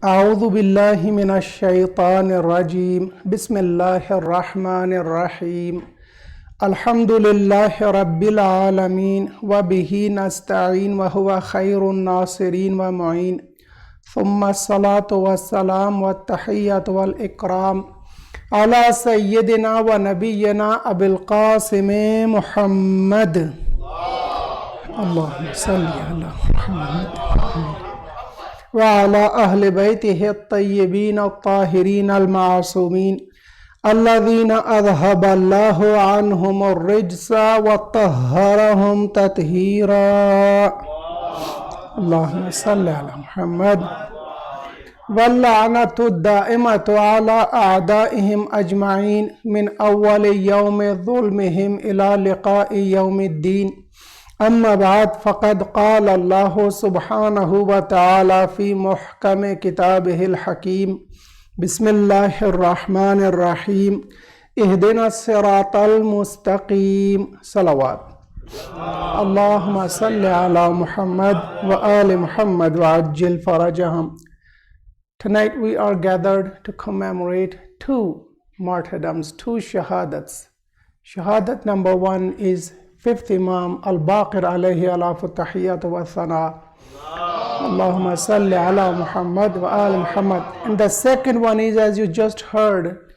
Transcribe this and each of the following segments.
أعوذ بالله من الشيطان الرجيم بسم الله الرحمن الرحيم الحمد لله رب العالمين وبه نستعين وهو خير الناصرين ومعين ثم الصلاة والسلام والتحية والإكرام على سيدنا ونبينا أبي القاسم محمد اللهم صل على محمد وعلى أهل بيته الطيبين الطاهرين المعصومين الذين أذهب الله عنهم الرجس وطهرهم تطهيرا اللهم صل على محمد واللعنة الدائمة على أعدائهم أجمعين من أول يوم ظلمهم إلى لقاء يوم الدين أما بعد فقد قال الله سبحانه وتعالى في محكم كتابه الحكيم بسم الله الرحمن الرحيم اهدنا الصراط المستقيم صلوات اللهم صل على محمد وآل محمد وعجل فرجهم. Tonight we are gathered to commemorate two martyrdoms, two shahadats. Shahadat number one is fifth Imam Al-Baqir alayhi alafu tahiyyat wa thana. Allahumma salli ala Muhammad wa al Muhammad. And the second one is, as you just heard,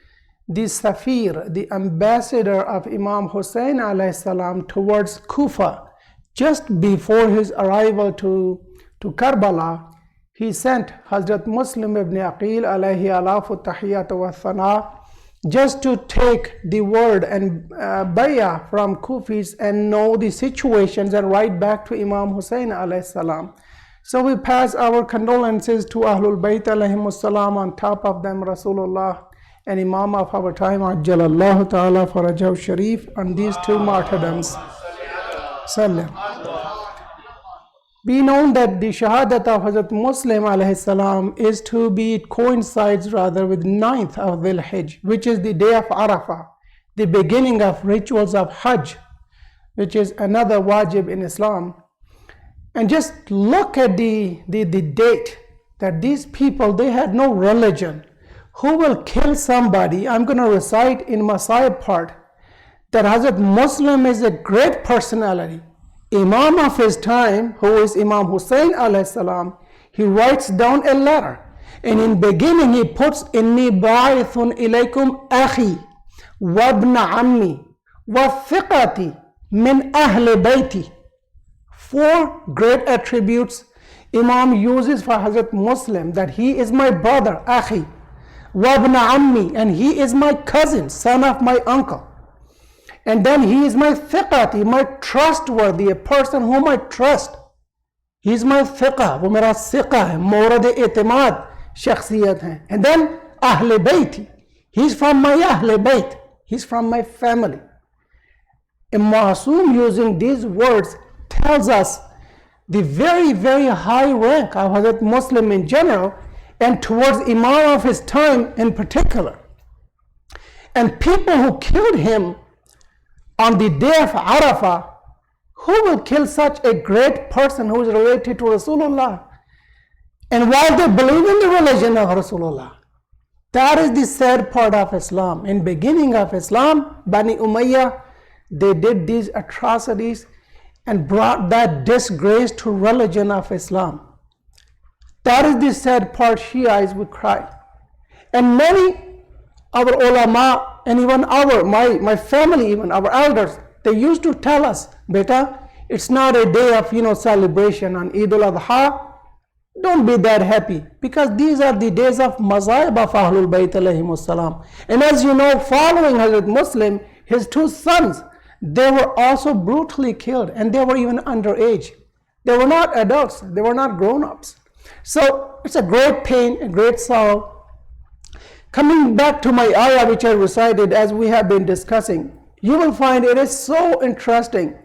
the Safir, the ambassador of Imam Hussain alayhi salam towards Kufa. Just before his arrival to Karbala, he sent Hazrat Muslim ibn Aqil alayhi alafu tahiyyat wa thana just to take the word and bay'ah from Kufis and know the situations and write back to Imam Hussain alayhi salam. So we pass our condolences to Ahlul Bayt alayhimus salam, on top of them Rasulullah and Imam of our time Ajjalallahu ta'ala farajahu sharif, on these two martyrdoms. Sallam. Be known that the Shahadat of Hazrat Muslim alayhi salam is to be, it coincides rather with 9th of Dhul Hijj, which is the day of Arafah, the beginning of rituals of Hajj, which is another wajib in Islam. And just look at the date that these people, they had no religion. Who will kill somebody? I'm going to recite in Masayib part that Hazrat Muslim is a great personality. Imam of his time, who is Imam Hussain alayhi salam, he writes down a letter, and in beginning he puts inni ba'ithun ilaykum akhi wabna ammi wa thiqati min ahli bayti. 4 great attributes Imam uses for Hazrat Muslim, that he is my brother, akhi, wabna ammi, and he is my cousin, son of my uncle. And then he is my thiqati, my trustworthy, a person whom I trust. He is my thiqa, wo mera thiqa hai, morad i'timad shakhsiyat hai. And then ahle bayti, he's from my ahle bayt, he's from my family. A Ma'asum using these words tells us the very, very high rank of Hazrat Muslim in general, and towards Imam of his time in particular. And people who killed him on the day of Arafah, who will kill such a great person who is related to Rasulullah? And while they believe in the religion of Rasulullah, that is the sad part of Islam. In beginning of Islam, Bani Umayyah, they did these atrocities and brought that disgrace to religion of Islam. That is the sad part. Shiites would cry. And many our ulama, and even my family, even our elders, they used to tell us, beta, it's not a day of celebration on Eid al-Adha. Don't be that happy, because these are the days of mazahib of Ahlul Bayt alayhimus salam. And as you know, following Hazrat Muslim, his 2 sons, they were also brutally killed, and they were even underage. They were not adults, they were not grown-ups. So it's a great pain, a great sorrow. Coming back to my ayah which I recited, as we have been discussing, you will find it is so interesting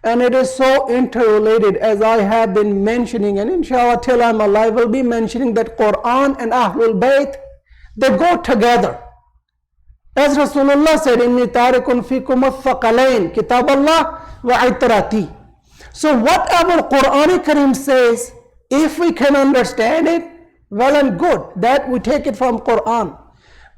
and it is so interrelated, as I have been mentioning, and inshallah till I'm alive will be mentioning, that Quran and Ahlul Bayt, they go together. As Rasulullah said, inni tarikun fikum al-thaqalain, kitab Allah wa itrati. So whatever Quran Kareem says, if we can understand it, well and good, that we take it from Quran.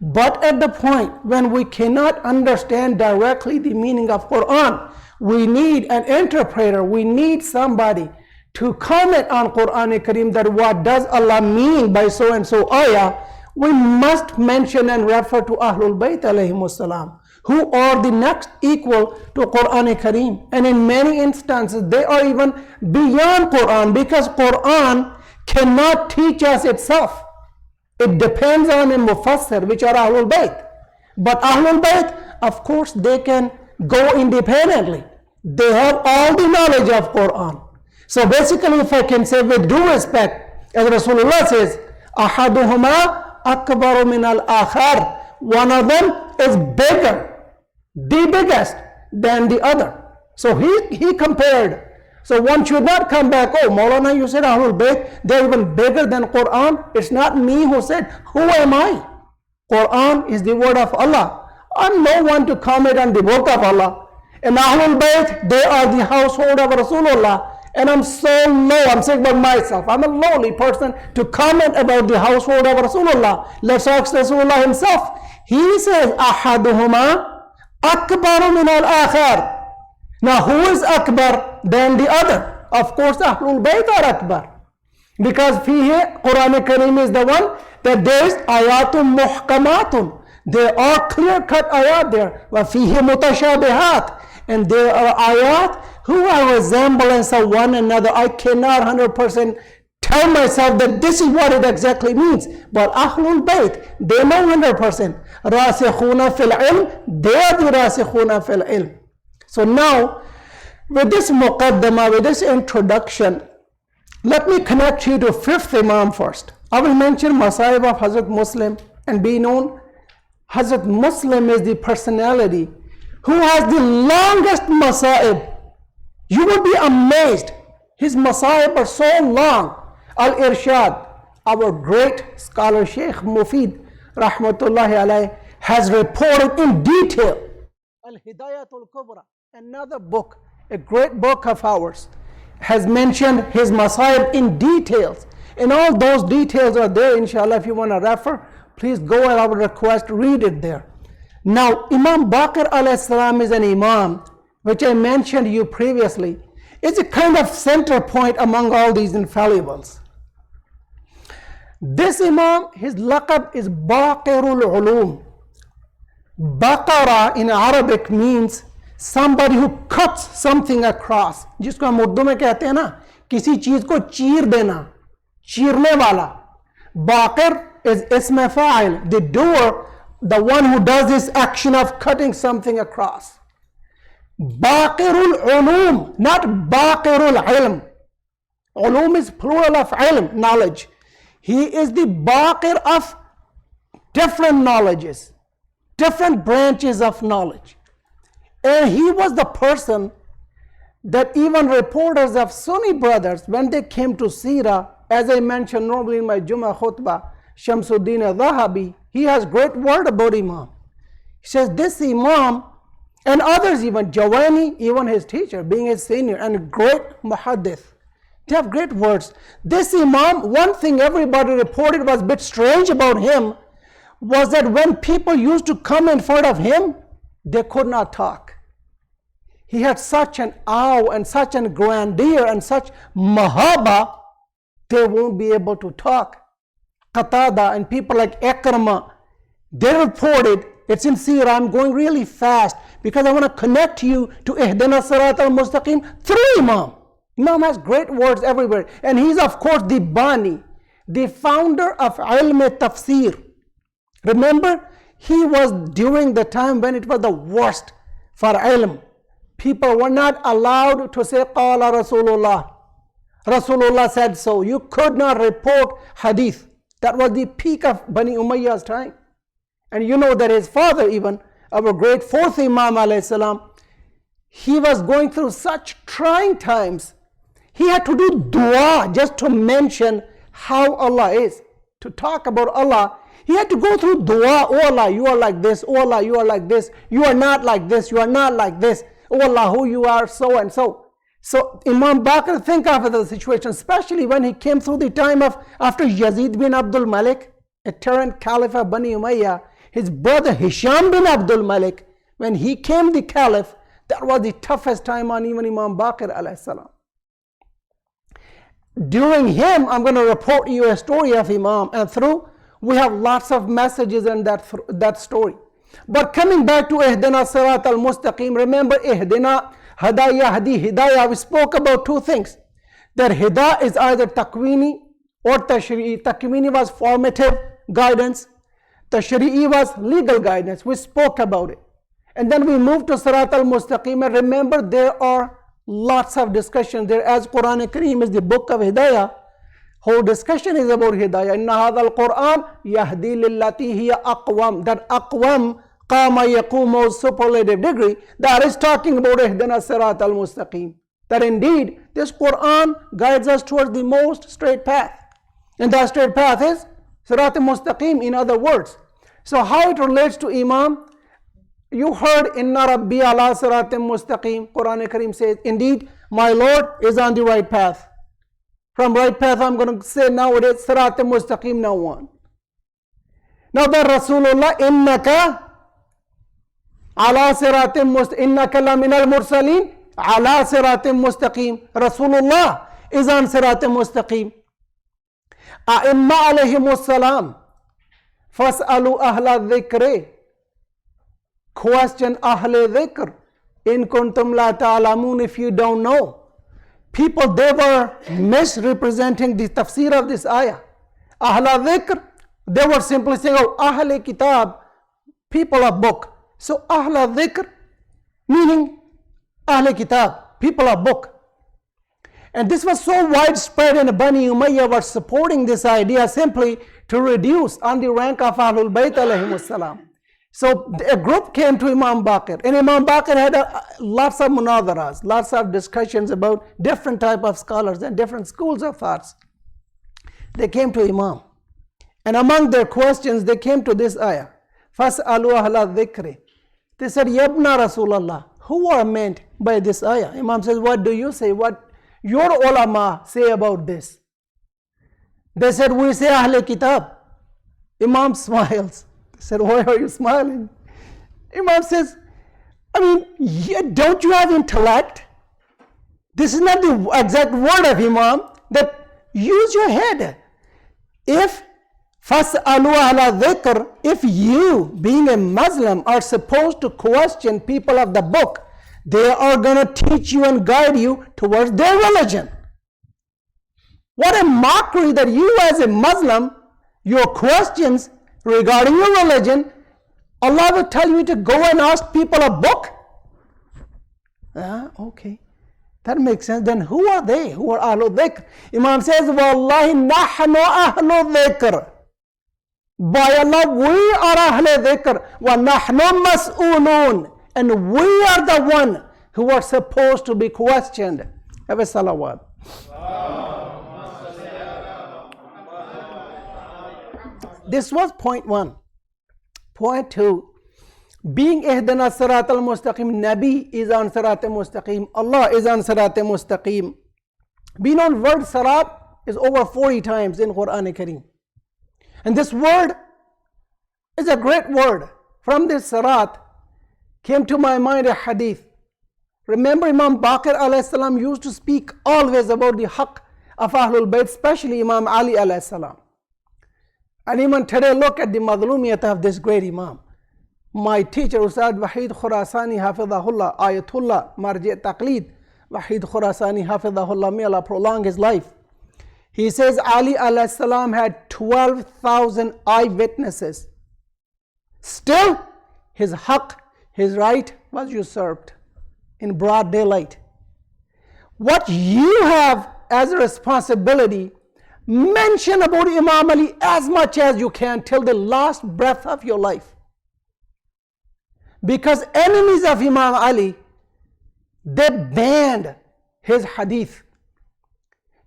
But at the point when we cannot understand directly the meaning of Quran, we need an interpreter, we need somebody to comment on Quran Kareem, that what does Allah mean by so and so ayah. We must mention and refer to Ahlul Bayt alayhimus salam, who are the next equal to Quran Kareem. And in many instances, they are even beyond Quran, because Quran cannot teach us itself. It depends on a Mufassir, which are Ahlul Bayt. But Ahlul Bayt, of course, they can go independently. They have all the knowledge of Quran. So basically, if I can say with due respect, as Rasulullah says, Ahaduhuma akbaru min al-akhar. One of them is bigger, the biggest than the other. So he compared. So one should not come back, oh Maulana, you said Ahlul Bayt, they're even bigger than Quran. It's not me who said, who am I? Quran is the word of Allah. I'm no one to comment on the book of Allah. And Ahlul Bayt, they are the household of Rasulullah. And I'm so low, I'm saying about myself, I'm a lowly person to comment about the household of Rasulullah. Let's ask Rasulullah himself. He says, Ahaduhuma akbaru min al-akhar. Now who is akbar than the other? Of course, Ahlul Bayt are akbar. Because fihi, Quran Kareem is the one that there is ayatun muhkamatun. There are clear-cut ayat there. Wa fihi mutashabihat. And there are ayat who are resemblance of one another. I cannot 100% tell myself that this is what it exactly means. But Ahlul Bayt, they know 100%. Rasikhuna fil ilm, they are the Rasikhuna fil ilm. So now, with this muqaddamah, with this introduction, let me connect you to fifth Imam first. I will mention Masahib of Hazrat Muslim and be known. Hazrat Muslim is the personality who has the longest Masahib. You will be amazed. His Masahib are so long. Al-Irshad, our great scholar Sheikh Mufid, rahmatullahi alayhi, has reported in detail. Al-Hidayatul Kubra, another book, a great book of ours, has mentioned his Masahib in details. And all those details are there, inshallah. If you want to refer, please go at our request, read it there. Now, Imam Baqir alayhi salam is an Imam, which I mentioned to you previously, is a kind of center point among all these infallibles. This Imam, his laqab is Baqirul Ulum. Baqara in Arabic means somebody who cuts something across. जिसको हम उर्दू में कहते हैं ना, किसी चीज को चीर देना, चीरने वाला. Baqir is ism fa'il, the doer, the one who does this action of cutting something across. Baqirul ulum, not Baqirul ilm. Ulum is plural of ilm, knowledge. He is the Baqir of different knowledges, different branches of knowledge. And he was the person that even reporters of Sunni brothers, when they came to Sirah, as I mentioned normally in my Jummah khutbah, Shamsuddin al-Zahabi, he has great word about Imam. He says this Imam, and others even, Jawani, even his teacher, being his senior, and great muhaddith, they have great words. This Imam, one thing everybody reported was a bit strange about him, was that when people used to come in front of him, they could not talk. He had such an awe and such an grandeur and such mahaba, they won't be able to talk. Qatada and people like Ikrama, they reported, it's in Sirah, I'm going really fast because I want to connect you to Ihdina Sirat al-Mustaqim through Imam. Imam has great words everywhere. And he's of course the Bani, the founder of Ilm Tafsir. Remember, he was during the time when it was the worst for ilm. People were not allowed to say Qala Rasulullah. Rasulullah said so. You could not report hadith. That was the peak of Bani Umayyah's time. And you know that his father even, our great fourth Imam alayhi salam, he was going through such trying times. He had to do dua just to mention how Allah is. To talk about Allah, he had to go through dua. Oh Allah, you are like this. Oh Allah, you are like this. You are not like this. You are not like this. Oh Allah, who you are, so and so. So Imam Bakr, think of the situation, especially when he came through the time of after Yazid bin Abdul Malik, a tyrant caliph of Bani Umayyah, his brother Hisham bin Abdul Malik, when he came the caliph, that was the toughest time on even Imam Bakr alayhi salam. During him, I'm going to report you a story of Imam, and through we have lots of messages in that story. But coming back to Ihdina Sirat al-Mustaqim, remember Ihdina Hadaya Hadi Hidayah, we spoke about two things. That Hidayah is either Takwini or Tashri'i. Takwini was formative guidance, Tashri'i was legal guidance. We spoke about it. And then we moved to Sirat al-Mustaqim, and remember there are lots of discussions there. As Quran Kareem is the book of Hidayah, whole discussion is about Hidayah. Inna hadha al-Quran yahdi lillati hiya aqwam. That aqwam, qama yaqumu, superlative degree, that is talking about Ihdina Sirat al-Mustaqim. That indeed this Quran guides us towards the most straight path. And that straight path is Sirat al-Mustaqim, in other words. So how it relates to Imam? You heard Inna Rabbi ala Sirat al-Mustaqim. Quran Kareem says, indeed my Lord is on the right path. From right path, I'm going to say nowadays, Sirat al-Mustaqim now on. Now that Rasulullah, innaka ala Sirat al-Mustaqim, innaka la min al-mursaleen, ala Sirat al-Mustaqim. Rasulullah is on Sirat al-Mustaqim. A'imma alayhimus salam, fas'alu ahla dhikri. Question ahle dhikr, in kuntum la ta'alamun, if you don't know. People, they were misrepresenting the tafsir of this ayah. Ahla dhikr, they were simply saying, oh, ahle kitab, people of book. So ahla dhikr, meaning ahle kitab, people of book. And this was so widespread, and Bani Umayyah were supporting this idea simply to reduce on the rank of Ahlul Bayt alayhimus salam. So a group came to Imam Bakr, and Imam Bakr had lots of munadaras, lots of discussions about different type of scholars and different schools of thoughts. They came to Imam, and among their questions, they came to this ayah, Fas'alu ahla dhikri. They said, Yabna Rasulallah, who are meant by this ayah? Imam says, what do you say? What your ulama say about this? They said, we say Ahle Kitab. Imam smiles. They said, why are you smiling? Imam says, I mean, don't you have intellect? This is not the exact word of Imam, that use your head. If fas'alu ala dhikr, if you, being a Muslim, are supposed to question people of the book, they are going to teach you and guide you towards their religion. What a mockery that you as a Muslim, your questions regarding your religion, Allah will tell you to go and ask people a book. Okay, that makes sense. Then who are they? Who are Ahlul Dhikr? Imam says, Wallahi nahnu Ahlul Dhikr. By Allah, we are Ahlul Dhikr. Wa nahnu mas'ulun. And we are the one who are supposed to be questioned. Have a salawat. This was point one. Point two, being Ihdina Sirat al-Mustaqim, Nabi is on Sirat al-Mustaqim, Allah is on Sirat al-Mustaqim. We know the word Sirat is over 40 times in Quran Kareem. And this word is a great word. From this Sirat came to my mind a hadith. Remember Imam Bakr alayhi salam used to speak always about the haqq of Ahlul Bayt, especially Imam Ali alayhi salam. And even today, look at the madlumiyat of this great Imam. My teacher, Ustad Wahid Khurasani Hafidahullah, Ayatullah, Marji Taqleed, Wahid Khurasani Hafidahullah, may Allah prolong his life. He says Ali alayhi salam had 12,000 eyewitnesses. Still, his haqq, his right, was usurped in broad daylight. What you have as a responsibility, mention about Imam Ali as much as you can till the last breath of your life. Because enemies of Imam Ali, they banned his hadith.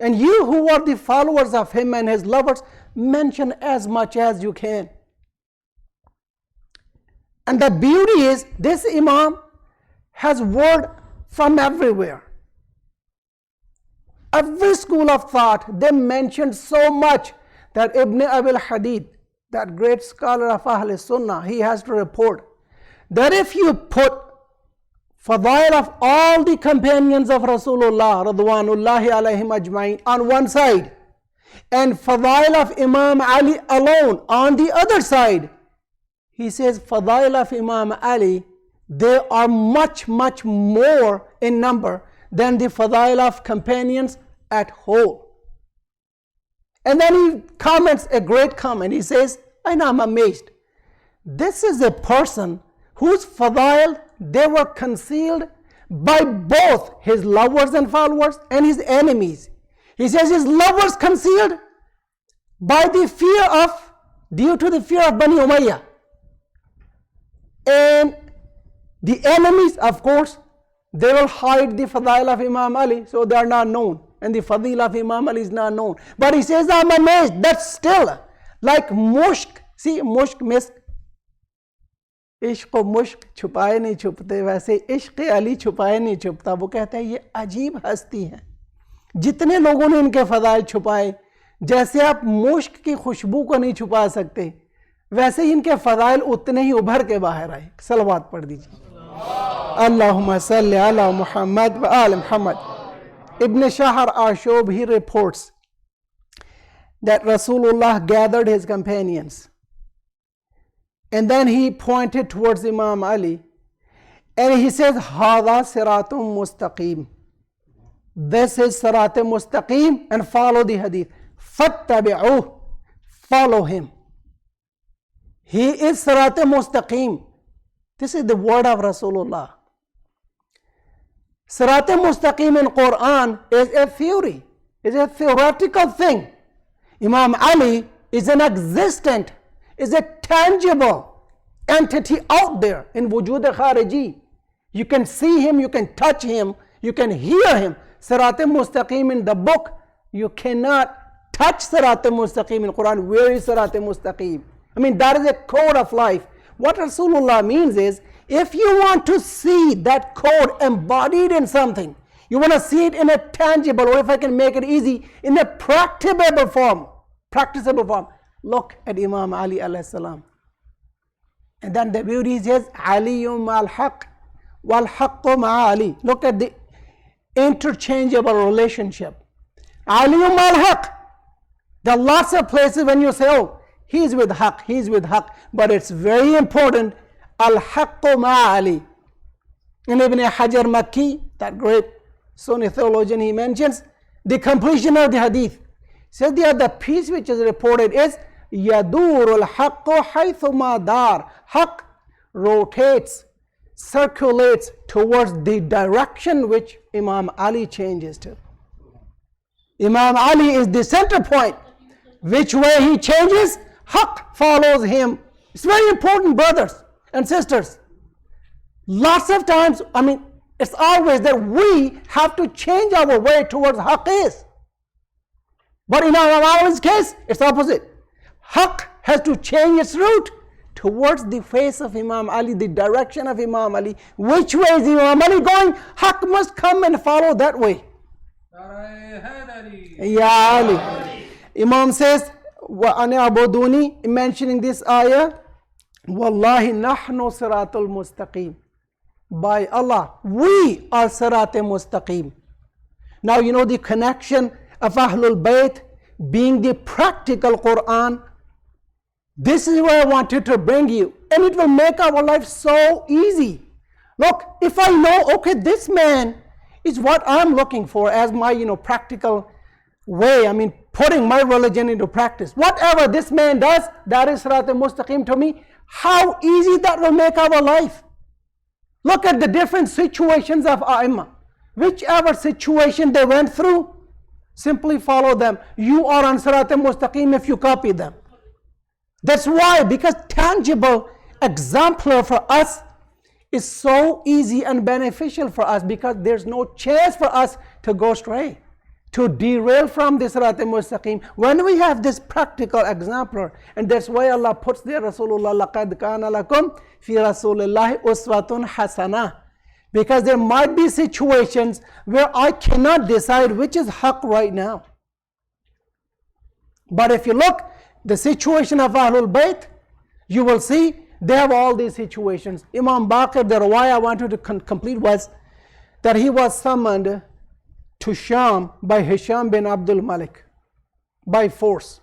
And you who are the followers of him and his lovers, mention as much as you can. And the beauty is, this Imam has word from everywhere. Every school of thought, they mentioned so much that Ibn Abil Hadid, that great scholar of Ahl Sunnah, he has to report that if you put fadail of all the companions of Rasulullah radwanullahi alayhim ajma'in on one side and fadail of Imam Ali alone on the other side, he says fadail of Imam Ali, they are much more in number than the fadail of companions at whole. And then he comments a great comment. He says, and I'm amazed. This is a person whose fadail, they were concealed by both his lovers and followers and his enemies. He says his lovers concealed due to the fear of Bani Umayyah. And the enemies, of course, they will hide the fadail of Imam Ali, so they are not known. And the fadil of Imam Ali is not known. But he says, I'm amazed that still, like mushk, see, mushk, misk, इश्क और मुश्क छुपाए नहीं छुपते, वैसे इश्क अली छुपाए नहीं छुपता. वो कहता है ये अजीब हस्ती है, जितने लोगों ने इनके फदाइल छुपाए, जैसे आप मुश्क की खुशबू को नहीं छुपा सकते, वैसे ही इनके फदाइल उतने ही उभर के बाहर आए. सलवात पढ़ दीजिए. अल्लाहुम्मा सल्ली अला मुहम्मद व आल Muhammad. Ibn Shahr Ashub, he reports that Rasulullah gathered his companions and then he pointed towards Imam Ali and he says, Hada siratum mustaqim. This is sirat mustaqim, and follow the hadith. Fattabi'uh, follow him. He is sirat mustaqim. This is the word of Rasulullah. Sirat mustaqim in Quran is a theory, is a theoretical thing. Imam Ali is an existent, is a tangible entity out there in wujud khariji. You can see him, you can touch him, you can hear him. Sirat mustaqim in the book, you cannot touch Sirat mustaqim in Quran. Where is Sirat mustaqim? I mean, that is a code of life. What Rasulullah means is, if you want to see that code embodied in something, you want to see it in a tangible, or if I can make it easy, in a practicable form, look at Imam Ali alayhi salam. And then the beauty is, yes, Aliyum al-haq wal-haqqu ma'a Ali. Look at the interchangeable relationship. Aliyum al-haq. There are lots of places when you say, oh, he's with haq, but it's very important, al-haqqu ma'a Ali. In Ibn Hajar Makki, that great Sunni theologian, he mentions the completion of the hadith. Says the other piece which is reported is Yadur al-haqqu haythuma dar. Haqq rotates, circulates towards the direction which Imam Ali changes to. Imam Ali is the center point. Which way he changes, haqq follows him. It's very important, brothers and sisters. Lots of times, I mean, it's always that we have to change our way towards haqq is. But in Imam Ali's case, it's opposite. Haqq has to change its route towards the face of Imam Ali, the direction of Imam Ali. Which way is Imam Ali going? Haqq must come and follow that way. Ya Ali. Imam says, وَأَنِ عَبُدُونِي, mentioning this ayah, وَاللَّهِ نَحْنُ صِرَاطُ الْمُسْتَقِيمِ. By Allah, we are Sirat Mustaqim. Now you know the connection of Ahlul Bayt being the practical Quran. This is where I wanted to bring you, and it will make our life so easy. Look, if I know, okay, this man is what I'm looking for as my, practical way, I mean, putting my religion into practice. Whatever this man does, that is Sirat Mustaqim to me. How easy that will make our life. Look at the different situations of A'imah. Whichever situation they went through, simply follow them. You are on Sirat Mustaqim if you copy them. That's why, because tangible exemplar for us is so easy and beneficial for us, because there's no chance for us to go astray, to derail from this Sirat Mustaqim. When we have this practical exemplar, and that's why Allah puts there Rasulullah, لَقَدْ كَانَ لَكُمْ فِي رَسُولِ اللَّهِ أُسْوَةٌ حَسَنَةٌ. Because there might be situations where I cannot decide which is haqq right now. But if you look the situation of Ahlul Bayt, you will see they have all these situations. Imam Baqir, the riwayah I wanted to complete was that he was summoned to Sham by Hisham bin Abdul Malik by force.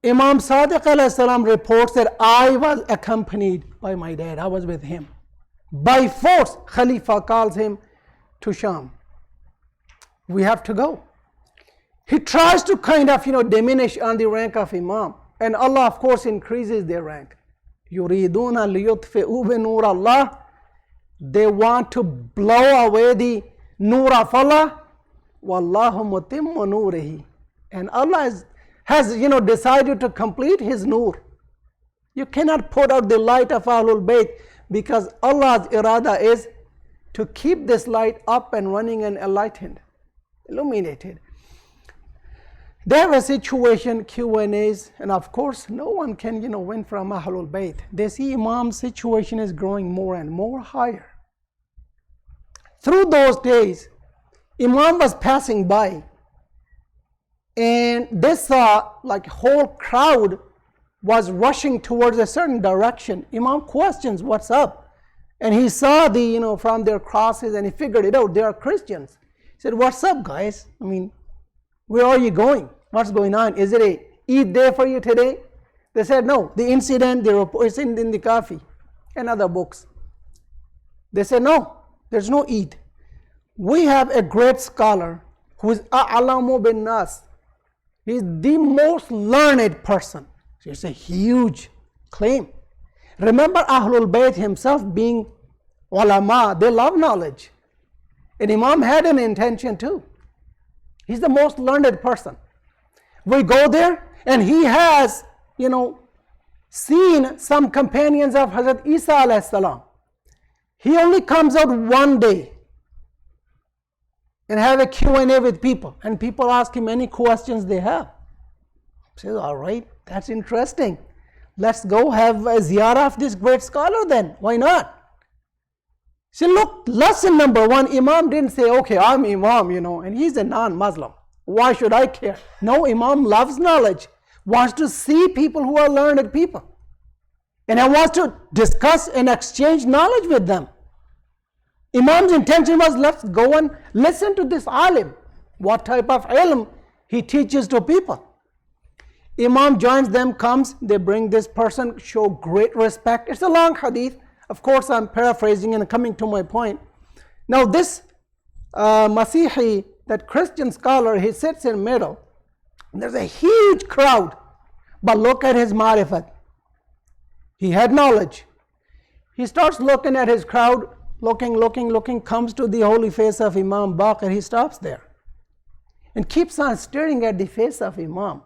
Imam Sadiq alayhi salam reports that I was accompanied by my dad. I was with him. By force, Khalifa calls him to Sham. We have to go. He tries to kind of, diminish on the rank of Imam. And Allah, of course, increases their rank. يُرِيدُونَ لِيُطْفِئُوا بِنُورَ اللَّهِ. They want to blow away the nur of Allah. وَاللَّهُ مُتِمُّ نُورِهِ. And Allah has decided to complete His nur. You cannot put out the light of Ahlul Bayt, because Allah's irada is to keep this light up and running and enlightened, illuminated. They have a situation, Q&As, and of course no one can win from Ahlul Bayt. They see Imam's situation is growing more and more higher. Through those days, Imam was passing by, and they saw like whole crowd was rushing towards a certain direction. Imam questions, what's up? And he saw the, from their crosses, and he figured it out. They are Christians. He said, what's up, guys? Where are you going? What's going on? Is it a Eid day for you today? They said, no. The incident, it's in the Kafi and other books. They said, no, there's no Eid. We have a great scholar who is a'lamu bin nas. He's the most learned person. So it's a huge claim. Remember Ahlul Bayt himself being ulama, they love knowledge. And Imam had an intention too. He's the most learned person. We go there, and he has, seen some companions of Hazrat Isa alayhi salam. He only comes out one day and have a Q&A with people, and people ask him any questions they have. He says, all right, that's interesting. Let's go have a ziyarah of this great scholar then. Why not? See, look, lesson number one, Imam didn't say, okay, I'm Imam, and he's a non-Muslim. Why should I care? No, Imam loves knowledge, wants to see people who are learned people. And I want to discuss and exchange knowledge with them. Imam's intention was, let's go and listen to this alim, what type of ilm he teaches to people. Imam joins them, comes, they bring this person, show great respect. It's a long hadith. Of course, I'm paraphrasing and coming to my point. Now this Masihi, that Christian scholar, he sits in the middle. There's a huge crowd, but look at his marifat. He had knowledge. He starts looking at his crowd, looking, comes to the holy face of Imam Baqir. He stops there and keeps on staring at the face of Imam.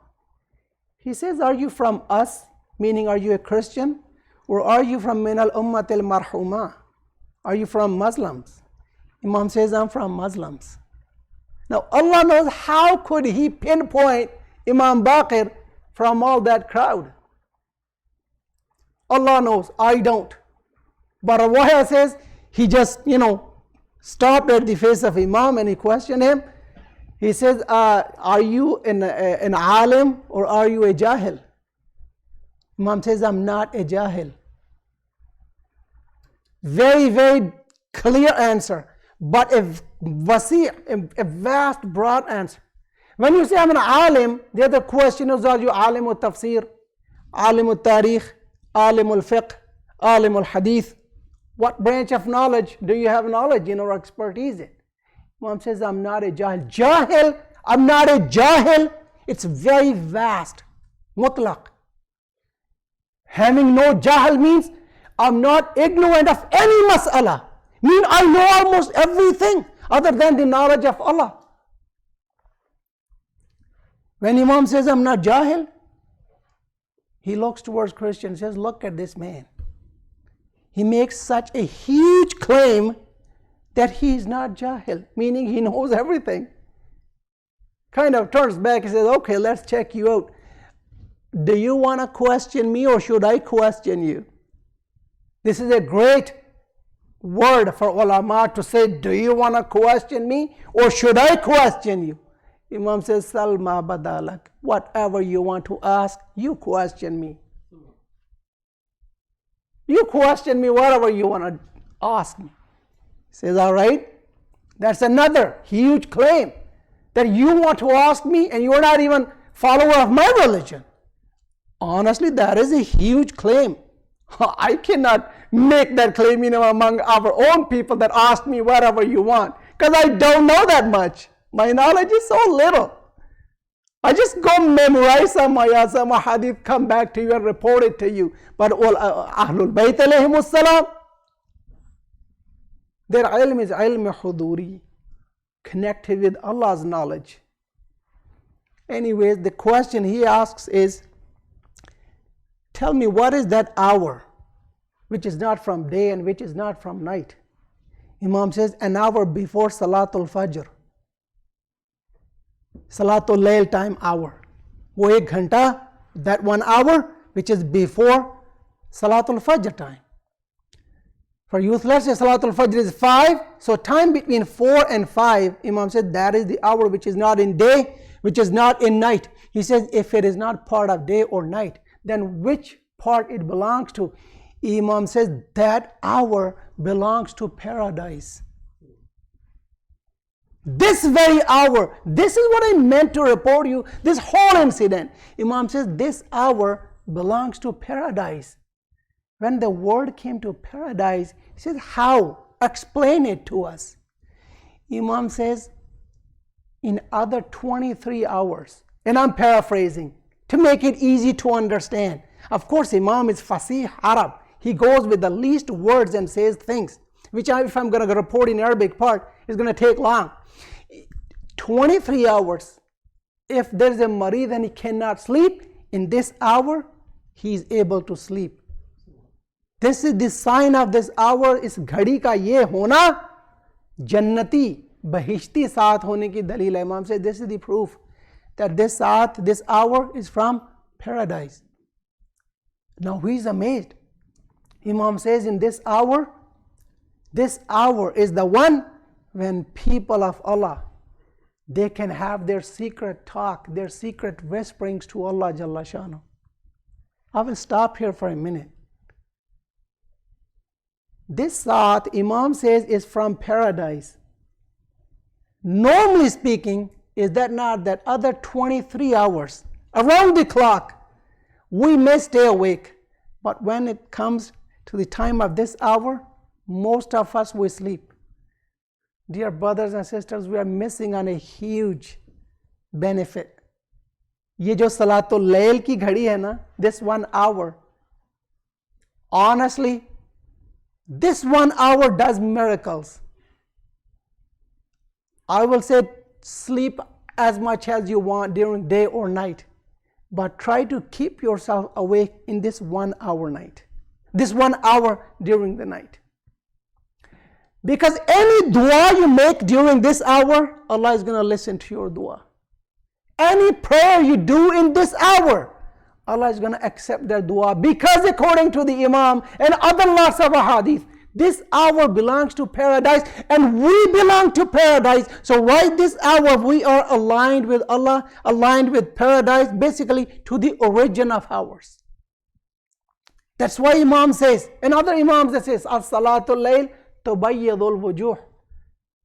He says, are you from us? Meaning, are you a Christian? Or are you from min al-ummat al-marhuma? Are you from Muslims? Imam says, I'm from Muslims. Now, Allah knows how could he pinpoint Imam Baqir from all that crowd. Allah knows, I don't. But Rawaya says, he just, stopped at the face of Imam and he questioned him. He says, are you an alim or are you a jahil? Imam says, I'm not a jahil. Very, very clear answer, but a vast, broad answer. When you say I'm an alim, the other question is, are you alim al-tafsir, alim al-tarikh, alim al-fiqh, alim al-hadith? What branch of knowledge do you have knowledge in or expertise in? Imam says, I'm not a jahil. I'm not a jahil. It's very vast, mutlaq. Having no jahil means I'm not ignorant of any mas'ala. Mean I know almost everything other than the knowledge of Allah. When Imam says, I'm not jahil, he looks towards Christians and says, look at this man. He makes such a huge claim that he is not jahil, meaning he knows everything. Kind of turns back and says, okay, let's check you out. Do you want to question me or should I question you? This is a great word for ulama to say, do you want to question me or should I question you? Imam says, Salma badalak. Whatever you want to ask, you question me. You question me whatever you want to ask me. He says, all right. That's another huge claim, that you want to ask me and you're not even follower of my religion. Honestly, that is a huge claim. I cannot make that claim, among our own people that ask me whatever you want, because I don't know that much. My knowledge is so little. I just go memorize some ayat, some hadith, come back to you and report it to you. But all Ahlul Bayt alayhimus salam, their ilm is ilm huduri, connected with Allah's knowledge. Anyways, the question he asks is, tell me what is that hour which is not from day and which is not from night? Imam says, an hour before Salatul Fajr. Salatul Layl time hour. Wo ek ghanta, that 1 hour which is before Salatul Fajr time. For youth, let's say Salatul Fajr is 5. So time between 4 and 5, Imam said, that is the hour which is not in day, which is not in night. He says, if it is not part of day or night, then which part it belongs to? Imam says, that hour belongs to paradise. This very hour, this is what I meant to report you, this whole incident. Imam says, this hour belongs to paradise. When the word came to paradise, he says, how? Explain it to us. Imam says, in other 23 hours, and I'm paraphrasing to make it easy to understand. Of course, Imam is Fasih Arab. He goes with the least words and says things, which if I'm going to report in Arabic part, is going to take long. 23 hours. If there's a marid and he cannot sleep, in this hour, he is able to sleep. This is the sign of this hour. Is ghadi ka ye hona jannati, bahishti saat hone ki dalil. Imam says this is the proof that this saat, this hour is from paradise. Now he is amazed. Imam says in this hour is the one when people of Allah, they can have their secret talk, their secret whisperings to Allah Jalla Shanu. I will stop here for a minute. This saat, Imam says, is from paradise. Normally speaking, is that not that other 23 hours around the clock, we may stay awake, but when it comes to the time of this hour, most of us will sleep. Dear brothers and sisters, we are missing on a huge benefit. Ye jo Salatul Layl ki ghadi hai na, this 1 hour, honestly, this 1 hour does miracles. I will say sleep as much as you want during day or night, but try to keep yourself awake in this 1 hour night, this 1 hour during the night. Because any dua you make during this hour, Allah is going to listen to your dua. Any prayer you do in this hour, Allah is going to accept their dua, because according to the Imam and other lots of hadith, this hour belongs to paradise and we belong to paradise. So right this hour we are aligned with Allah, aligned with paradise, basically to the origin of ours. That's why Imam says, and other Imams that says, as-salatul layl tubayyidul wujuh.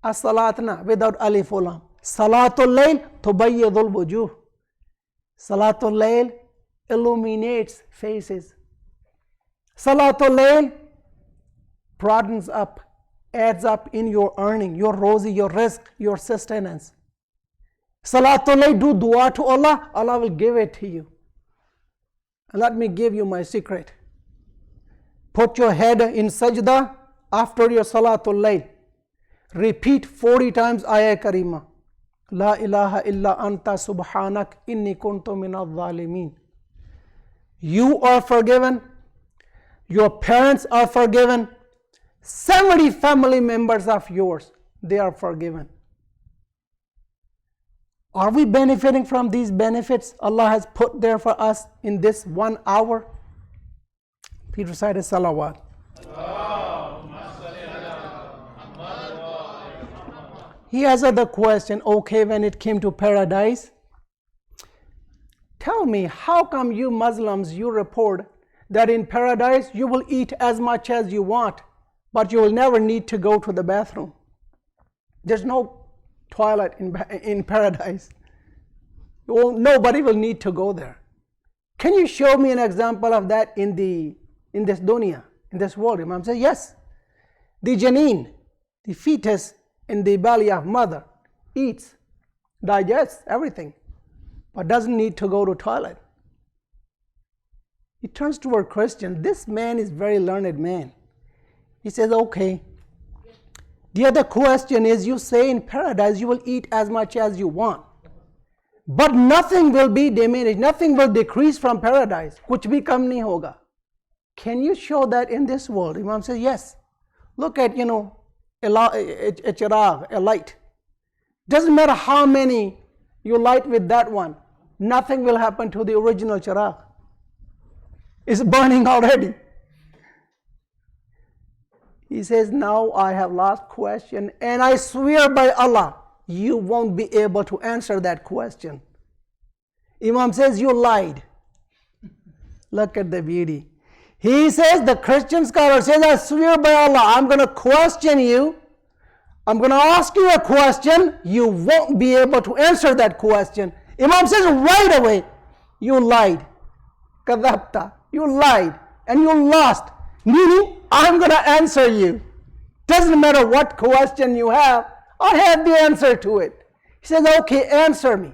As-salatna without alif or lam. Salatul layl tubayyidul wujuh. Salatul layl illuminates faces. Salatul layl broadens up, adds up in your earning, your rozi, your rizq, your sustenance. Salatul layl, do dua to Allah, Allah will give it to you. And let me give you my secret. Put your head in sajda after your Salatul layl. Repeat 40 times ayah karima. La ilaha illa anta subhanak inni kuntu minadh zalimin. You are forgiven. Your parents are forgiven. 70 family members of yours, they are forgiven. Are we benefiting from these benefits Allah has put there for us in this 1 hour? Please recite a salawat. he has another question. Okay, when it came to paradise, tell me, how come you Muslims, you report that in paradise you will eat as much as you want, but you will never need to go to the bathroom? There's no toilet in paradise. Nobody will need to go there. Can you show me an example of that in this dunya, in this world? Imam says, yes. The janeen, the fetus in the belly of mother, eats, digests everything, but doesn't need to go to toilet. He turns toward Christian. This man is very learned man. He says, okay, the other question is, you say in paradise you will eat as much as you want, but nothing will be diminished, nothing will decrease from paradise. Kuch bhi kam nahi hoga. Can you show that in this world? Imam says, yes. Look at, a chirag, a light. Doesn't matter how many you light with that one, nothing will happen to the original chirag. It's burning already. He says, now I have last question, and I swear by Allah, you won't be able to answer that question. Imam says, you lied. Look at the beauty. He says, the Christian scholar says, I swear by Allah, I'm going to question you. I'm going to ask you a question. You won't be able to answer that question. Imam says right away, you lied. Kadhabta. You lied and you lost. Meaning, I'm going to answer you. Doesn't matter what question you have, I have the answer to it. He says, okay, answer me.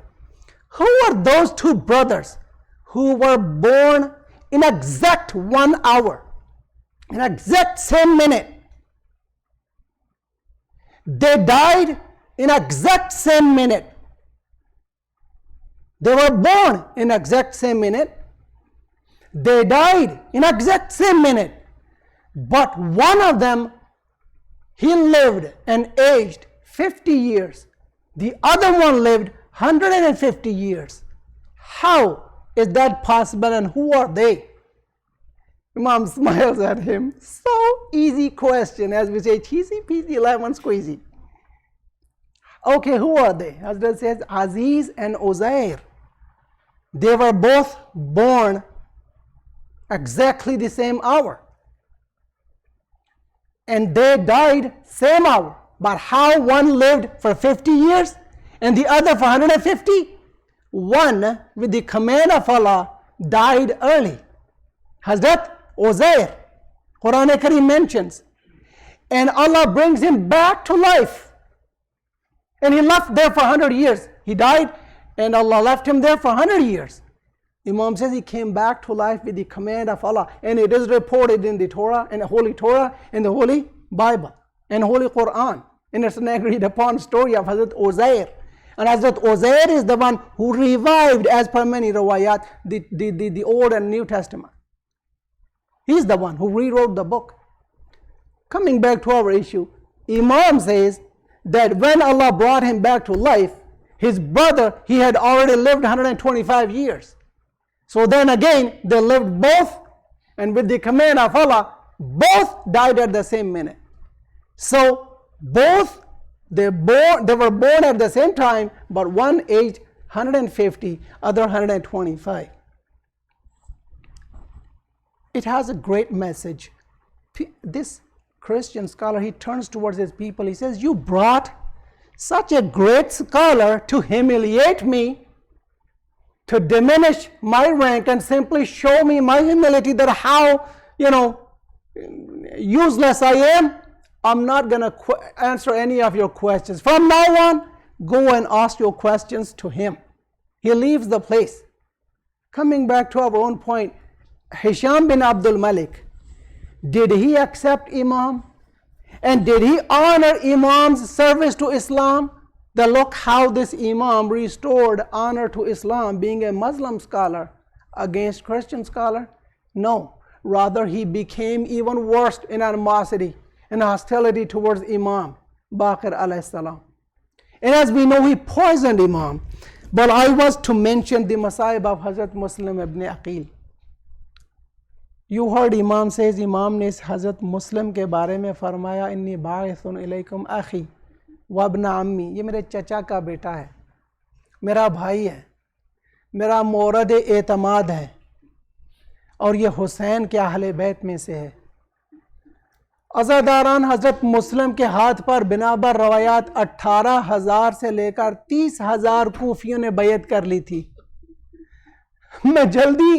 Who are those two brothers who were born in exact 1 hour, in exact same minute? They died in exact same minute. They were born in exact same minute. They died in exact same minute. But one of them, he lived and aged 50 years. The other one lived 150 years. How is that possible, and who are they? Imam smiles at him. So easy question, as we say, cheesy peasy lemon squeezy. Okay, who are they? Hazrat says, Aziz and Uzair. They were both born exactly the same hour. And they died same hour. But how one lived for 50 years and the other for 150? One, with the command of Allah, died early. Hazrat Uzair, Quran Kareem mentions. And Allah brings him back to life. And he left there for 100 years. He died and Allah left him there for 100 years. Imam says he came back to life with the command of Allah. And it is reported in the Torah, in the Holy Torah, in the Holy Bible, and Holy Quran. And it's an agreed upon story of Hazrat Uzair. And Hazrat Uzair is the one who revived, as per many riwayat, the Old and New Testament. He's the one who rewrote the book. Coming back to our issue, Imam says that when Allah brought him back to life, his brother, he had already lived 125 years. So then again, they lived both, and with the command of Allah, both died at the same minute. So both, they were born at the same time, but one aged 150, other 125. It has a great message. This Christian scholar, he turns towards his people, he says, you brought such a great scholar to humiliate me, to diminish my rank and simply show me my humility, that how, useless I am. I'm not going to answer any of your questions. From now on, go and ask your questions to him. He leaves the place. Coming back to our own point, Hisham bin Abdul Malik, did he accept Imam? And did he honor Imam's service to Islam? Then look how this Imam restored honor to Islam, being a Muslim scholar against Christian scholar. No, rather he became even worse in animosity and hostility towards Imam Baqir alayhi salam. And as we know, he poisoned Imam. But I was to mention the Masayib of Hazrat Muslim ibn Aqil. You heard Imam says, Imam ने Hazrat Muslim के बारे में फरमाया, इन्नी बाइथुन इलैकुम आखी وابن عمی، یہ میرے چچا کا بیٹا ہے، میرا بھائی ہے، میرا مورد اعتماد ہے، اور یہ حسین کے اہل بیت میں سے ہے۔ عزاداران، حضرت مسلم کے ہاتھ پر بنا بر روایات 18,000 سے لے کر 30,000 کوفیوں نے بیعت کر لی تھی۔ میں جلدی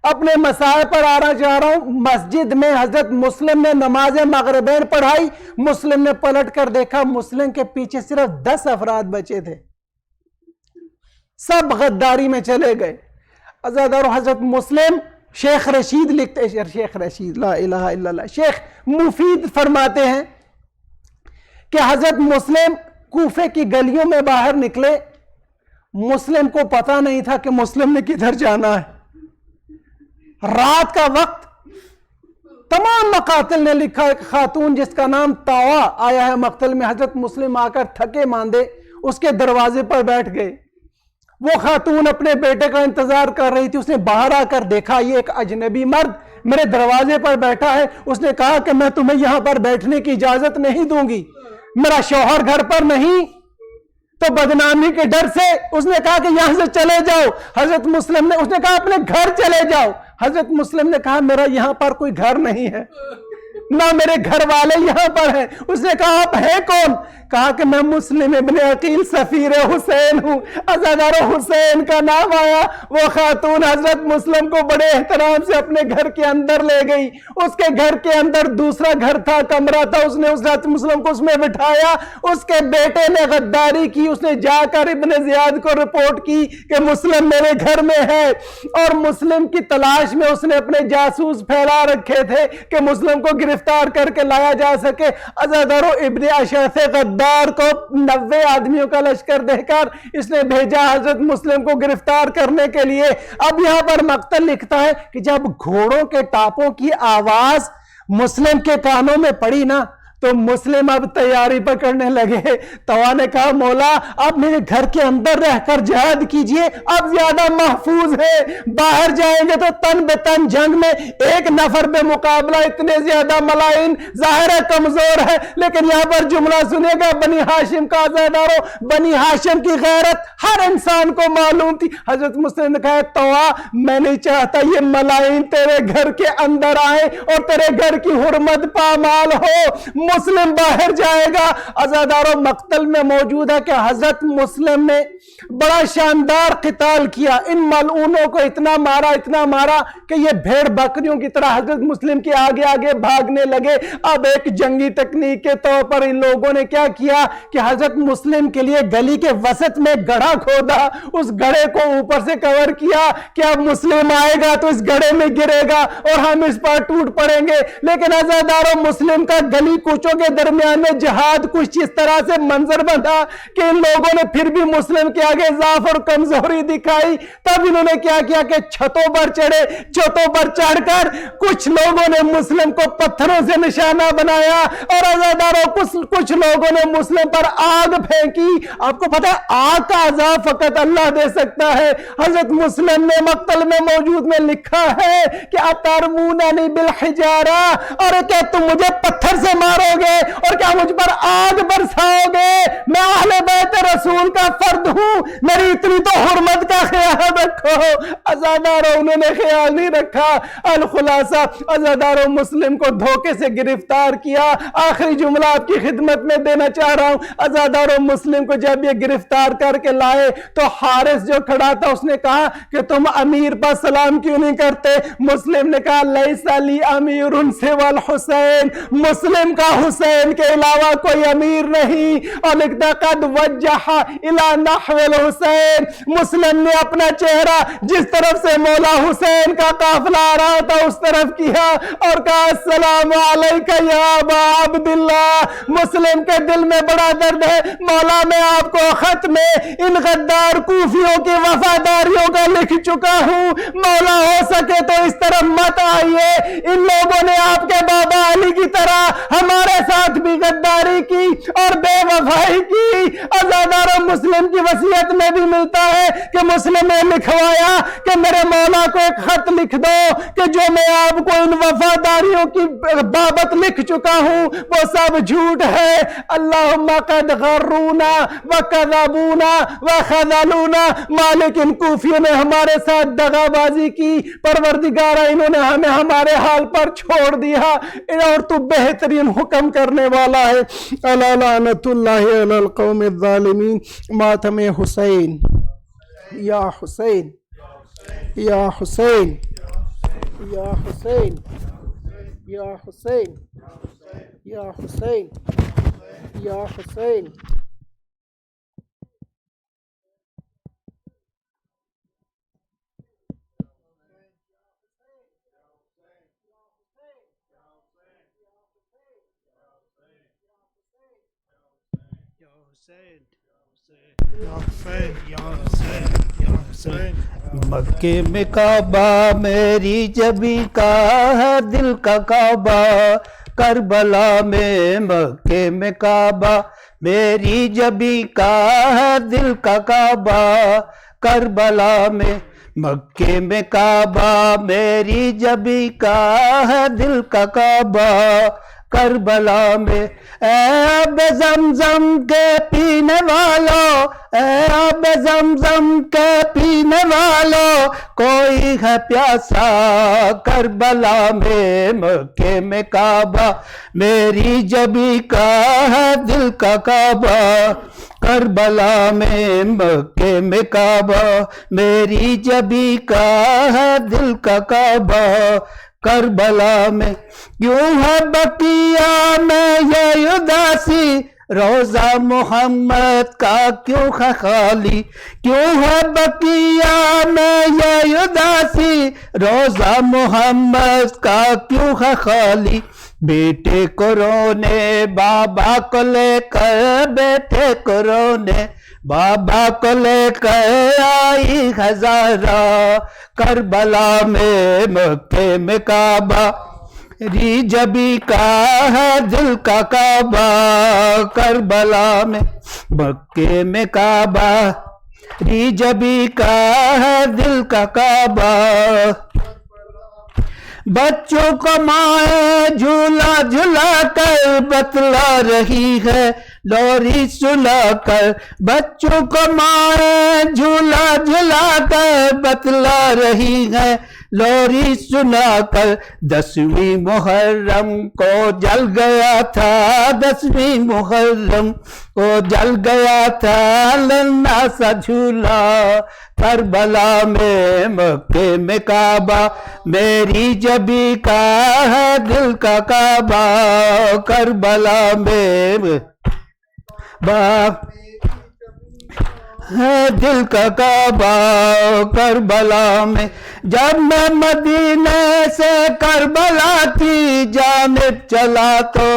اپنے مسائل پر آنا چاہ رہا ہوں۔ مسجد میں حضرت مسلم نے نماز مغربین پڑھائی، مسلم نے پلٹ کر دیکھا، مسلم کے پیچھے صرف 10 افراد بچے تھے، سب غداری میں چلے گئے۔ عزادارو، حضرت مسلم، شیخ رشید لکھتے، شیخ رشید، لا الہ الا اللہ، شیخ مفید فرماتے ہیں کہ حضرت مسلم کوفے کی گلیوں میں باہر نکلے، مسلم کو پتہ نہیں تھا کہ مسلم نے کدھر جانا ہے۔ رات کا وقت، تمام مقاتل نے لکھا، ایک خاتون جس کا نام طاوا آیا ہے مقتل میں، حضرت مسلم آ کر تھکے ماندے اس کے دروازے پر بیٹھ گئے۔ وہ خاتون اپنے بیٹے کا انتظار کر رہی تھی، اس نے باہر آ کر دیکھا یہ ایک اجنبی مرد میرے دروازے پر بیٹھا ہے۔ اس نے کہا کہ میں تمہیں یہاں پر بیٹھنے کی اجازت نہیں دوں گی، میرا شوہر گھر پر نہیں۔ تو بدنامی کے ڈر سے اس نے کہا کہ یہاں سے چلے جاؤ۔ حضرت مسلم نے، اس نے کہا اپنے گھر چلے جاؤ۔ حضرت مسلم نے کہا میرا یہاں پر کوئی گھر نہیں ہے، نہ میرے گھر والے یہاں پر ہیں۔ اس نے کہا آپ ہیں کون؟ کہا کہ میں مسلم ابن عقیل سفیر حسین ہوں۔ عزادارو، حسین کا نام آیا۔ وہ خاتون حضرت مسلم کو بڑے احترام سے اپنے گھر کے اندر لے گئی۔ اس کے گھر کے اندر دوسرا گھر تھا، کمرہ تھا، اس نے اس حضرت مسلم کو اس میں بٹھایا۔ اس کے بیٹے نے غداری کی، اس نے جا کر ابن زیاد کو رپورٹ کی کہ مسلم میرے گھر میں ہے، اور مسلم کی تلاش میں اس نے اپنے جاسوس پھیلا رکھے تھے کہ مسلم کو گرفتار کر کے لایا جا سکے۔ عزادارو، ابن اشعث غدار کو 90 آدمیوں کا لشکر دے کر اس نے بھیجا حضرت مسلم کو گرفتار کرنے کے لیے۔ اب یہاں پر مقتل لکھتا ہے کہ جب گھوڑوں کے ٹاپوں کی آواز مسلم کے کانوں میں پڑی نا، تو مسلم اب تیاری پکڑنے لگے۔ طاوا نے کہا مولا آپ میرے گھر کے اندر رہ کر جہاد کیجئے، اب زیادہ محفوظ ہے، باہر جائیں گے تو تن بے تن جنگ میں ایک نفر بے مقابلہ اتنے زیادہ ملائن، ظاہر ہے کمزور ہے۔ لیکن یہاں پر جملہ سنے گا بنی ہاشم کا، عزادارو، بنی ہاشم کی غیرت ہر انسان کو معلوم تھی۔ حضرت مسلم نے کہا طاوا میں نہیں چاہتا یہ ملائن تیرے گھر کے اندر آئے اور تیرے گھر کی حرمت پامال ہو۔ مسلم باہر جائے گا۔ عزادارو، مقتل میں موجود ہے کہ حضرت مسلم نے بڑا شاندار قتال کیا، ان ملعونوں کو اتنا مارا کہ یہ بھیڑ بکریوں کی طرح حضرت مسلم کے آگے آگے بھاگنے لگے۔ اب ایک جنگی تکنیک کے طور پر ان لوگوں نے کیا کیا کہ حضرت مسلم کے لیے گلی کے وسط میں گڑھا کھودا، اس گڑھے کو اوپر سے کور کیا کہ اب مسلم آئے گا تو اس گڑھے میں گرے گا اور ہم اس پر ٹوٹ پڑیں گے۔ لیکن عزادارو، مسلم کا گلی کوچوں کے درمیان میں جہاد کچھ اس طرح سے منظر بنا کہ ان لوگوں نے پھر بھی مسلم کے آگے ضعف اور کمزوری دکھائی۔ تب انہوں نے کیا کیا کہ چھتوں پر چڑھے، چھتوں پر چڑھ کر کچھ لوگوں نے مسلم کو پتھروں سے نشانہ بنایا، اور عزاداروں کچھ لوگوں نے مسلم پر آگ پھینکی۔ آپ کو پتہ ہے آگ کا عذاب فقط اللہ دے سکتا ہے۔ حضرت مسلم نے مقتل میں موجود میں لکھا ہے کہ اترموننی بالحجارہ، اور کیا تم مجھے پتھر سے مارو گے اور کیا مجھ پر آگ برساؤ گے؟ میں اہل بیت رسول کا فرد ہوں، میری اتنی تو حرمت کا خیال رکھو۔ عزادارو، انہوں نے خیال نہیں رکھا۔ الخلاصہ، عزادارو، مسلم کو دھوکے سے گرفتار کیا۔ آخری جملہ آپ کی خدمت میں دینا چاہ رہا ہوں۔ عزادارو، مسلم کو جب یہ گرفتار کر کے لائے تو حارث جو کھڑا تھا اس نے کہا کہ تم امیر پر سلام کیوں نہیں کرتے؟ مسلم نے کہا لیس لی امیر سوی الحسین، مسلم کا حسین کے علاوہ کوئی امیر نہیں۔ اور لکھتا قد وجہ الی نحو الحسین، مسلم نے اپنا چہرہ جس طرف سے مولا حسین کا قافلہ آ رہا تھا اس طرف کیا اور کہا السلام علیکہ یا ابا عبداللہ۔ مسلم کے دل میں بڑا درد ہے، مولا میں آپ کو خط میں ان غدار کوفیوں کی وفاداریوں کا لکھ چکا ہوں، مولا ہو سکے تو اس طرف مت آئیے، ان لوگوں نے آپ کے بابا علی کی طرح ہمارے میرے ساتھ بھی غداری کی اور بے وفائی کی۔ عزاداروں مسلم کی وصیت میں بھی ملتا ہے کہ مسلم نے لکھوایا کہ میرے مولا کو ایک خط لکھ دو کہ جو میں آپ کو ان وفاداریوں کی بابت لکھ چکا ہوں وہ سب جھوٹ ہے۔ اللہم قد غرونا وکذبونا وخذلونا، مالک ان کوفیوں نے ہمارے ساتھ دغا بازی کی، پروردگارہ انہوں نے ہمیں ہمارے حال پر چھوڑ دیا، اور تو بہترین حکم کرنے والا ہے۔ الا لعنت اللہ علی القوم الظالمین۔ ماتم حسین، یا حسین، یا حسین، یا حسین، یا حسین، یا حسین، یا حسین۔ مکے میں کعبہ میری جبی کا ہے دل کا کعبہ، کربلا میں مکے میں کعبہ میری جبی کا ہے دل کا کعبہ، کربلا میں مکے میں کعبہ میری جبی کا ہے دل کا کعبہ، کربلا میں اے آب زمزم کے پینے والو، اے آب زمزم کے پینے والو، کوئی ہے پیاسا کربلا میں مکے میں کعبہ میری جبی کا ہے دل کا کعبہ، کربلا میں مکے میں کعبہ میری جبی کا ہے دل کا کعبہ، کربلا میں کیوں ہے بقیہ میں یہ اداسی، روزہ محمد کا کیوں ہے خالی، کیوں ہے بقیہ میں یہ اداسی، روزہ محمد کا کیوں ہے خالی، بیٹے کو رونے بابا کو لے کر، بیٹے کو رونے بابا کو لے کر آئی ہزارہ، کربلا میں مکے میں کعبہ ری جبی کا ہے دل کا کعبہ، کربلا میں مکے میں کعبہ ری جبی کا ہے دل کا کعبہ، بچوں کو مائیں جھولا جھلا کر بتلا رہی ہے لوری سلا کر، بچوں کو مائیں جھولا جھلا کر بتلا رہی ہے لوری سنا کر، 10ویں محرم کو جل گیا تھا، 10ویں محرم کو جل گیا تھا ننھا سا جھولا، کربلا میں مکے میں کعبہ میری جبی کا ہے دل کا کعبہ، کربلا میں ہے دل کا کعبہ، کربلا میں جب میں مدینے سے کربلا کی جانب چلا تو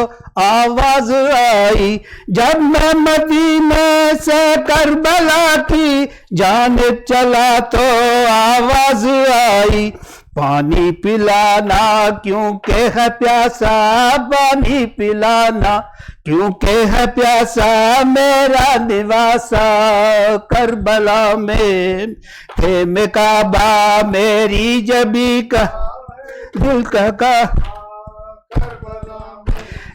آواز آئی، جب میں مدینے سے کربلا کی جانب چلا تو آواز آئی، پانی پلانا کیونکہ ہے پیاسا، پانی پلانا کیونکہ ہے پیاسا میرا نواسا، کربلا میں خیمے کعبہ میری جبی کا دل کا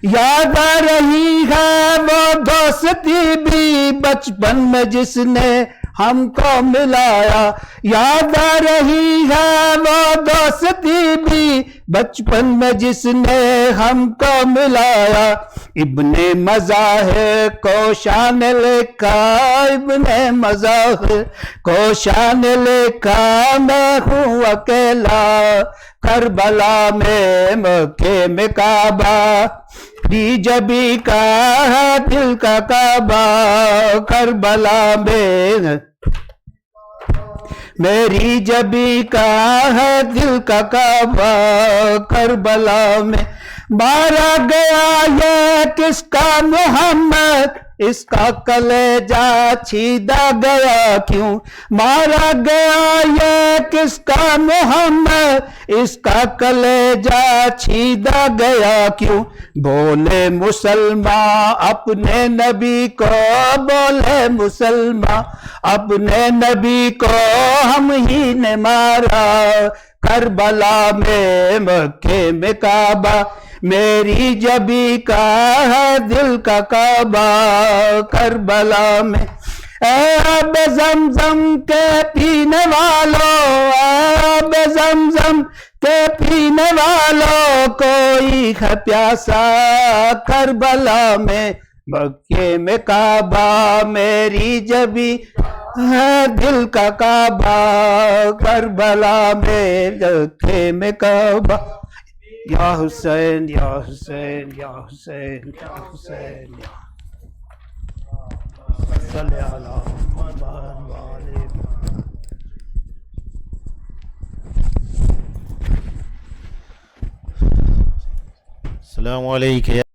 یاد آ رہی ہے وہ دوستی بھی بچپن میں جس نے ہم کو ملایا، یاد آ رہی ہے وہ دوستی بھی بچپن میں جس نے ہم کو ملایا، ابن مظاہر کو شان لکھا، ابن مظاہر کو شان لکھا میں ہوں اکیلا، کربلا میں مکے میں کعبہ ری جبی کا ہے دل کا کعبہ، کربلا میں میری جبی کا ہے دل کا کعبہ، کربلا میں مارا گیا یہ کس کا محمد، اس کا کلیجہ چھیدا گیا کیوں؟ مارا گیا یہ کس کا محمد، اس کا کلیجہ چھیدا گیا کیوں؟ بولے مسلمان اپنے نبی کو، بولے مسلمان اپنے نبی کو ہم ہی نے مارا، کربلا میں مکے میں کعبہ میری جبی کا ہے دل کا کعبہ، کربلا میں اے آب زمزم کے پینے والوں، اے آب زمزم کے پینے والوں کوئی ہے پیاسا، کربلا میں مکے میں کعبہ میری جبی ہے دل کا کعبہ، کربلا میں مکے میں کعبہ، یا حسین یا حسین یا حسین یا حسین یا صلی علی محمد وعلی السلام علیکم.